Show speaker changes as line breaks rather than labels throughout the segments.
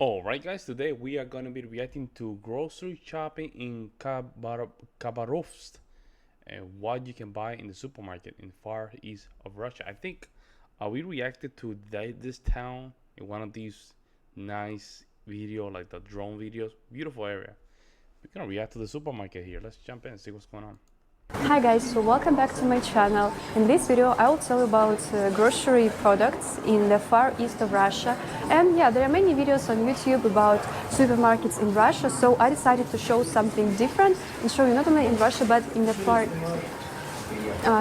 Alright guys, today we are going to be reacting to grocery shopping in Khabarovsk and what you can buy in the supermarket in far east of Russia. I think we reacted to this town in one of these nice video, like the drone videos. Beautiful area. We're going to react to the supermarket here. Let's jump in and see what's going on.
Hi guys, so welcome back to my channel. In this video I will tell you about grocery products in the far east of Russia. And yeah, there are many videos on YouTube about supermarkets in Russia, so I decided to show something different and show you not only in Russia, but in the far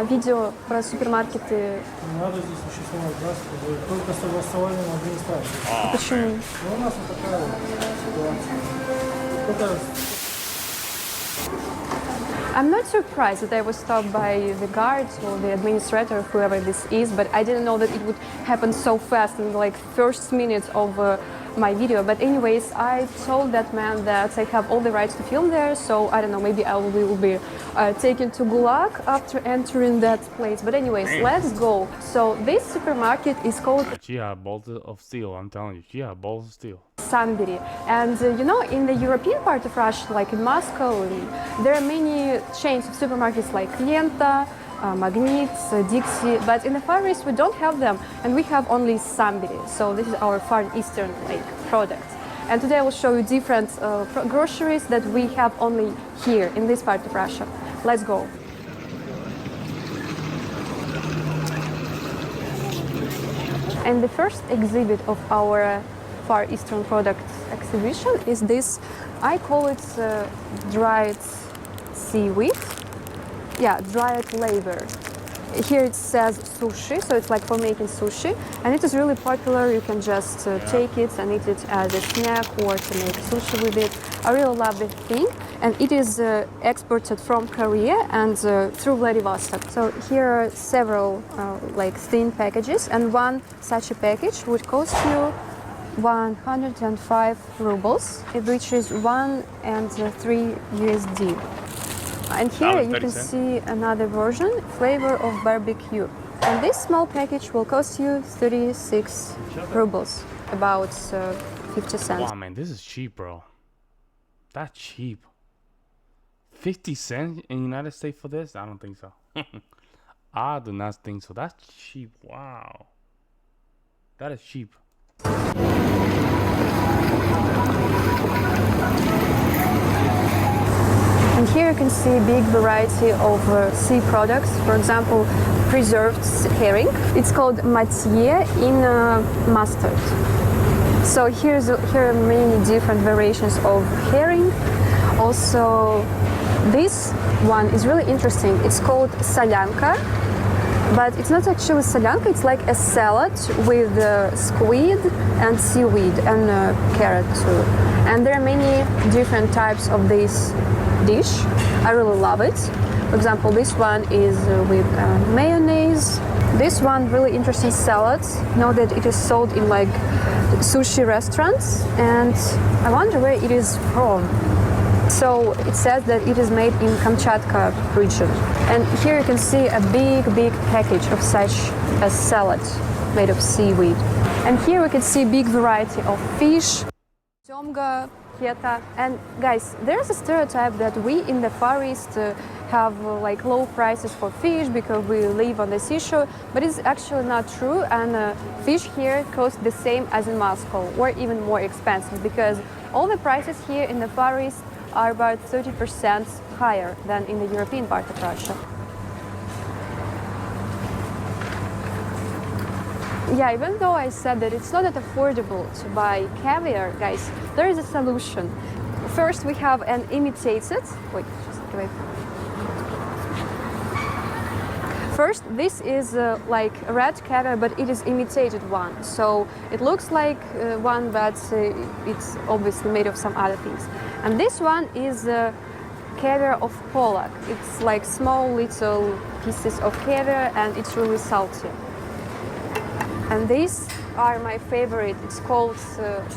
видео про супермаркеты.
Надо здесь существовать, да, только с согласованием администрации.
Почему?
Ну, у нас вот такая вот ситуация.
I'm not surprised that I was stopped by the guards or the administrator, whoever this is, but I didn't know that it would happen so fast in like first minutes of my video. But anyways, I told that man that I have all the rights to film there, so I don't know, maybe I will be taken to Gulag after entering that place. But anyways, let's go. So this supermarket is called
She had balls of steel, I'm telling you. She had balls of steel.
Sunbury. And you know, in the European part of Russia, like in Moscow, there are many chains of supermarkets like Lenta, Magnits, Dixie, but in the Far East we don't have them, and we have only Sunbury. So this is our Far Eastern product. And today I will show you different groceries that we have only here in this part of Russia. Let's go. And the first exhibit of our Far Eastern products exhibition is this, I call it dried seaweed. Yeah, dried labor. Here it says sushi, so it's like for making sushi, and it is really popular. You can just take it and eat it as a snack or to make sushi with it. I really love the thing, and it is exported from Korea and through Vladivostok. So here are several like thin packages, and one such a package would cost you 105 rubles, which is 1 and 3 USD. And here you can see another version, flavor of barbecue. And this small package will cost you 36 rubles, about 50 cents.
Wow, man, this is cheap, bro. That's cheap. 50 cents in the United States for this? I don't think so. I do not think so. That's cheap. Wow. That is cheap.
And here you can see a big variety of sea products. For example, preserved herring. It's called matier in mustard. So here are many different variations of herring. Also, this one is really interesting. It's called solyanka, but it's not actually solyanka. It's like a salad with squid and seaweed and carrot too. And there are many different types of this dish. I really love it. For example, this one is with mayonnaise. This one really interesting salad. Know that it is sold in like sushi restaurants, and I wonder where it is from. So it says that it is made in Kamchatka region. And here you can see a big package of such a salad made of seaweed. And here we can see big variety of fish, semga, keta. And guys, there's a stereotype that we in the Far East have like low prices for fish because we live on the seashore, but it's actually not true. And fish here cost the same as in Moscow, or even more expensive, because all the prices here in the Far East are about 30% higher than in the European part of Russia. Yeah, even though I said that it's not that affordable to buy caviar, guys, there is a solution. First, we have an imitated. Wait. First, this is like red caviar, but it is imitated one. So it looks like one, but it's obviously made of some other things. And this one is caviar of Polak. It's like small little pieces of caviar, and it's really salty. And these are my favorite. It's called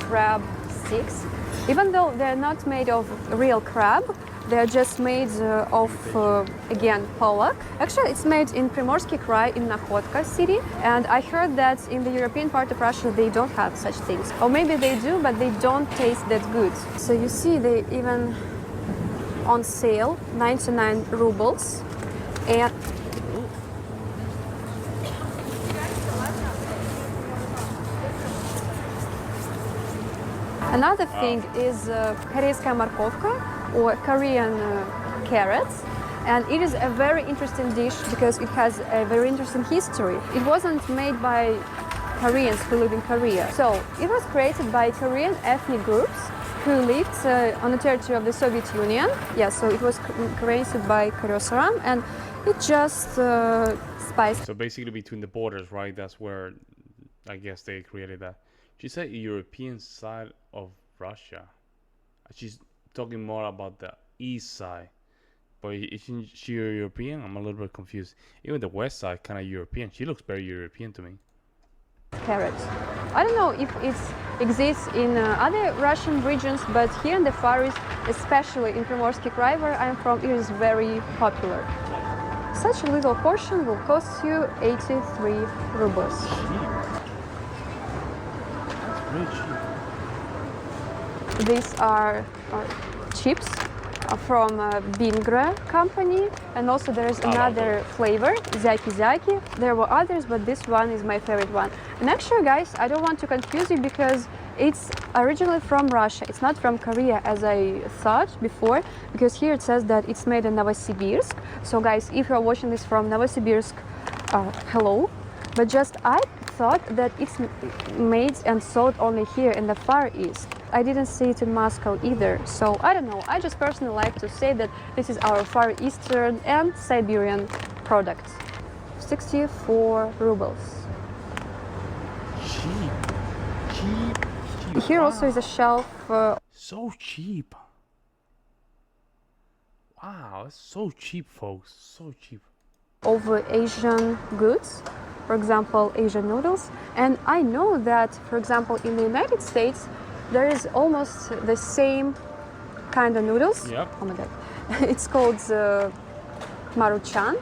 crab sticks. Even though they're not made of real crab, They are just made of, again, pollock. Actually, it's made in Primorsky Krai in Nakhodka city. And I heard that in the European part of Russia, they don't have such things. Or maybe they do, but they don't taste that good. So you see, they even on sale, 99 rubles. And another thing is koreyskaya morkovka or Korean carrots. And it is a very interesting dish because it has a very interesting history. It wasn't made by Koreans who live in Korea. So it was created by Korean ethnic groups who lived on the territory of the Soviet Union. Yeah, so it was created by Khabarovsk and it just spiced.
So basically between the borders, right? That's where I guess they created that. She said European side of Russia. She's talking more about the east side. But isn't she European? I'm a little bit confused. Even the west side kind of European. She looks very European to me.
Carrot. I don't know if it exists in other Russian regions, but here in the Far East, especially in Primorsky Krai where I'm from, it is very popular. Such a little portion will cost you 83 rubles.
Cheap. That's really cheap.
These are chips from Bingre company, and also there is another flavor, Zaki. There were others, but this one is my favorite one. And actually, guys, I don't want to confuse you because it's originally from Russia. It's not from Korea as I thought before, because here it says that it's made in Novosibirsk. So guys, if you're watching this from Novosibirsk, hello. But just I thought that it's made and sold only here in the Far East. I didn't see it in Moscow either, so I don't know. I just personally like to say that this is our Far Eastern and Siberian product. 64 rubles.
Cheap.
Here also is a shelf.
So cheap. Wow, it's so cheap, folks. So cheap.
Of Asian goods, for example, Asian noodles. And I know that, for example, in the United States, there is almost the same kind of noodles.
Yep.
Oh my god. It's called Maruchan,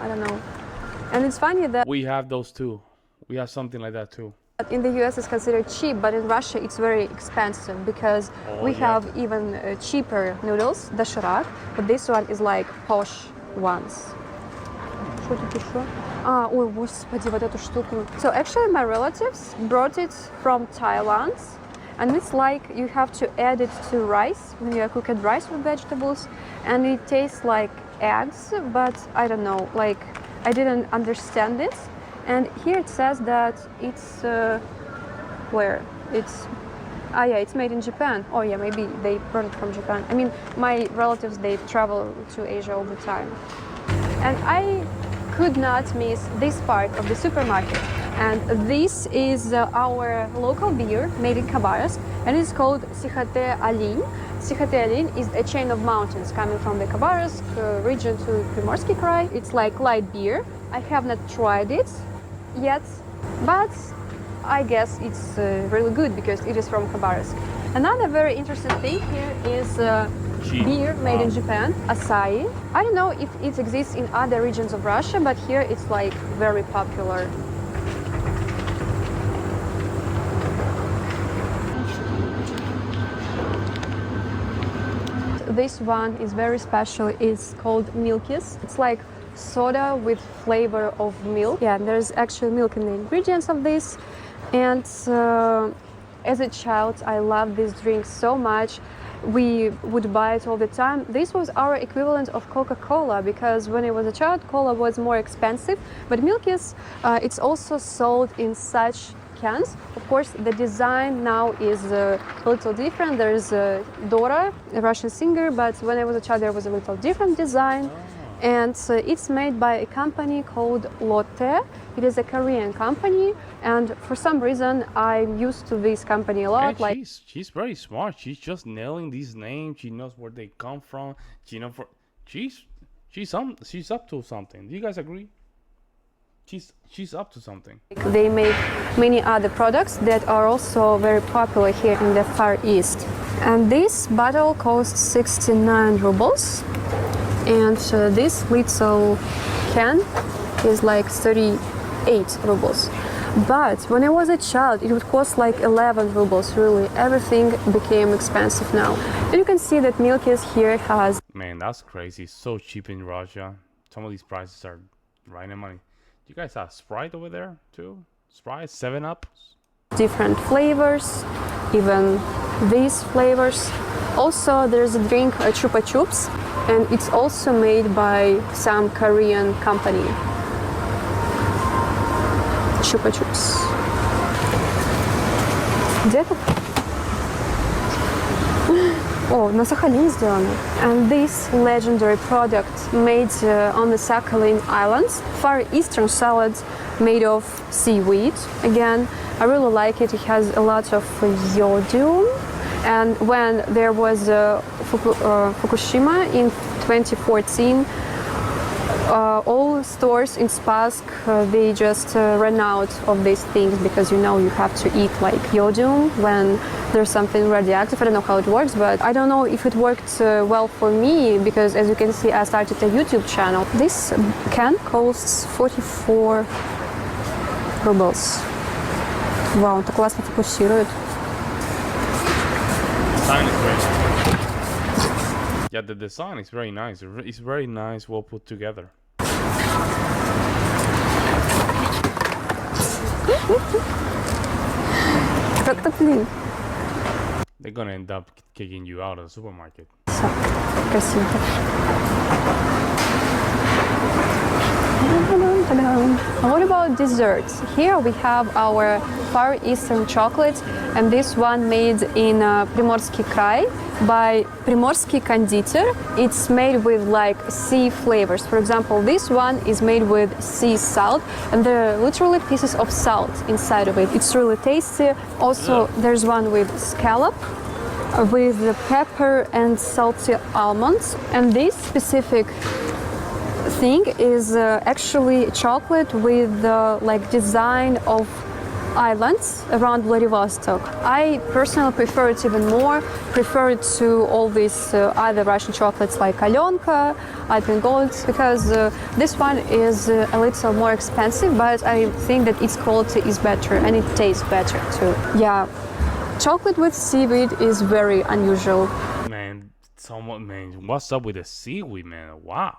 I don't know. And it's funny that
We have those too. We have something like that too.
in the US it's considered cheap, but in Russia it's very expensive because we have even cheaper noodles, dashirak, but this one is like posh ones. Что тут еще? Ой, господи, вот эту штуку. So actually my relatives brought it from Thailand. And it's like you have to add it to rice when you are cooking rice with vegetables, and it tastes like eggs, but I don't know, like I didn't understand it. And here it says that it's where it's it's made in Japan. Oh yeah, maybe they brought it from Japan. I mean, my relatives, they travel to Asia all the time, and I could not miss this part of the supermarket. And this is our local beer made in Khabarovsk, and it's called Sikhatay Alin. Sikhatay Alin is a chain of mountains coming from the Khabarovsk region to Primorsky Krai. It's like light beer. I have not tried it yet, but I guess it's really good because it is from Khabarovsk. Another very interesting thing here is beer made in Japan, Asahi. I don't know if it exists in other regions of Russia, but here it's like very popular. This one is very special. It's called Milkies. It's like soda with flavor of milk. Yeah, there's actually milk in the ingredients of this. And as a child, I loved this drink so much. We would buy it all the time. This was our equivalent of Coca-Cola because when I was a child, cola was more expensive. But Milkies, it's also sold in such cans. Of course, the design now is a little different. There's Dora, a Russian singer, but when I was a child, there was a little different design. And it's made by a company called Lotte. It is a Korean company, and for some reason I'm used to this company a lot.
And she's very smart. She's just nailing these names. She knows where they come from. She's up to something. Do you guys agree? She's up to something.
They make many other products that are also very popular here in the Far East. And this bottle costs 69 rubles. And this little can is like 38 rubles. But when I was a child, it would cost like 11 rubles, really. Everything became expensive now. And you can see that Milkies here has...
Man, that's crazy. So cheap in Russia. Some of these prices are right in money. You guys have Sprite over there too? Sprite, 7-Up?
different flavors, even these flavors. Also, there's a drink, Chupa Chups, and it's also made by some Korean company. Chupa Chups. Где это? О, на Сахалине сделано. And this legendary product made on the Sakhalin Islands, Far Eastern salad made of seaweed. Again, I really like it. It has a lot of iodium. And when there was Fukushima in 2014, all stores in Spask, they just ran out of these things because, you know, you have to eat like iodium when there's something radioactive. I don't know how it works, but I don't know if it worked well for me because, as you can see, I started a YouTube channel. This can costs 44 rubles. Вау, он так классно фокусирует.
Design is very nice. Yeah, the design is very nice. It's very nice, well put together.
Как-то, блин.
They're gonna end up kicking you out of the supermarket.
Красиво. What about desserts? Here we have our Far Eastern chocolate, and this one made in Primorsky Krai by Primorsky Konditor. It's made with like sea flavors. For example, this one is made with sea salt, and there are literally pieces of salt inside of it. It's really tasty. Also, there's one with scallop, with pepper and salty almonds, and this specific thing is actually chocolate with like design of islands around Vladivostok. I personally prefer it even more, prefer it to all these other Russian chocolates like Alenka, Alpen Gold, because this one is a little more expensive, but I think that its quality is better and it tastes better too. Yeah, chocolate with seaweed is very unusual.
Man, what's up with the seaweed, man? Wow.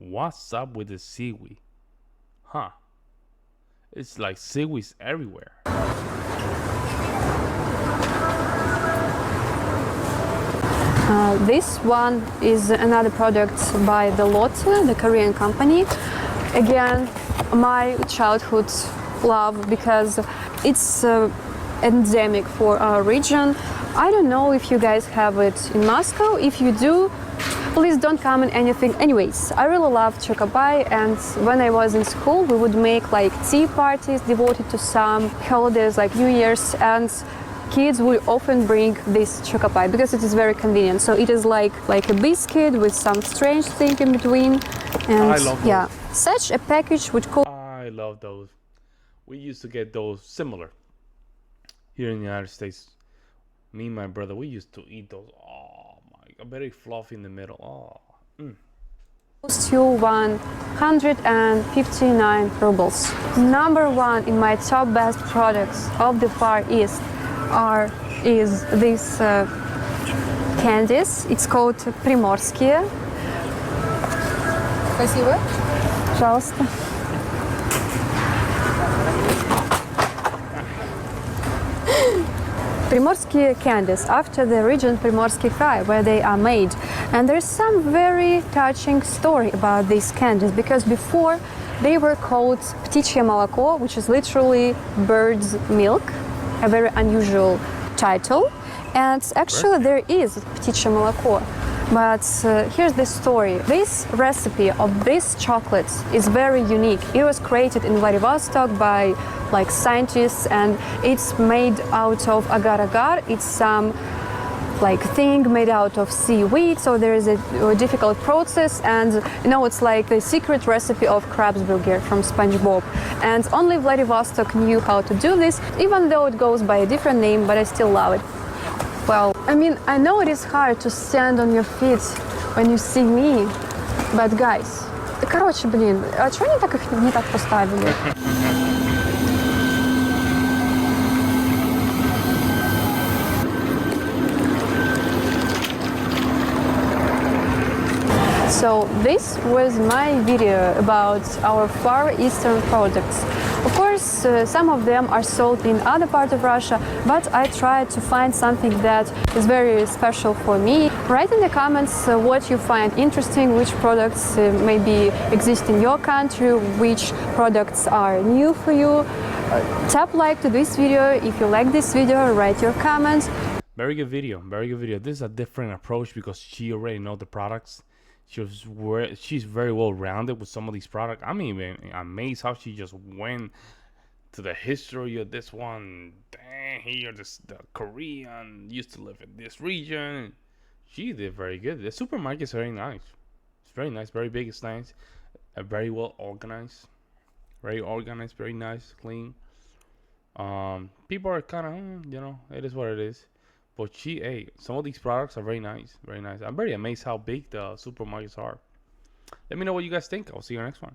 What's up with the seaweed? Huh. It's like seaweeds everywhere.
This one is another product by the Lotte, the Korean company. Again, my childhood love because it's endemic for our region. I don't know if you guys have it in Moscow. If you do, please don't comment anything. Anyways, I really love Chaai, and when I was in school, we would make like tea parties devoted to some holidays like New Year's, and kids would often bring this Chaai because it is very convenient. So it is like a biscuit with some strange thing in between. And
I love those.
Yeah, such a package would cost.
I love those. We used to get those similar here in the United States. Me and my brother, we used to eat those. Oh my, very fluffy in the middle. Oh.
Cost you 159 rubles. Number one in my top best products of the Far East is this candies. It's called Primorskie.
Спасибо.
Пожалуйста. Primorsky candies, after the region Primorsky Krai, where they are made. And there's some very touching story about these candies, because before they were called птичье молоко, which is literally bird's milk, a very unusual title. And actually there is птичье молоко. But here's the story. This recipe of this chocolate is very unique. It was created in Vladivostok by like scientists, and it's made out of agar-agar. It's some like thing made out of seaweed, so there is a difficult process, and you know, it's like the secret recipe of crab's burger from SpongeBob. And only Vladivostok knew how to do this, even though it goes by a different name, but I still love it. Well, I mean, I know it is hard to stand on your feet when you see me, but guys, короче, блин, а чё они так их не так поставили? So this was my video about our Far Eastern products. Of course, some of them are sold in other parts of Russia, but I tried to find something that is very special for me. Write in the comments what you find interesting, which products maybe exist in your country, which products are new for you. Tap like to this video if you like this video, write your comments.
Very good video, very good video. This is a different approach because she already know the products. She's very well rounded with some of these products. I'm even amazed how she just went to the history of this one. Dang, here the Korean used to live in this region. She did very good. The supermarket is very nice. It's very nice, very big. It's nice, very well organized, very nice, clean. People are kind of, it is what it is. But some of these products are very nice, very nice. I'm very amazed how big the supermarkets are. Let me know what you guys think. I'll see you next one.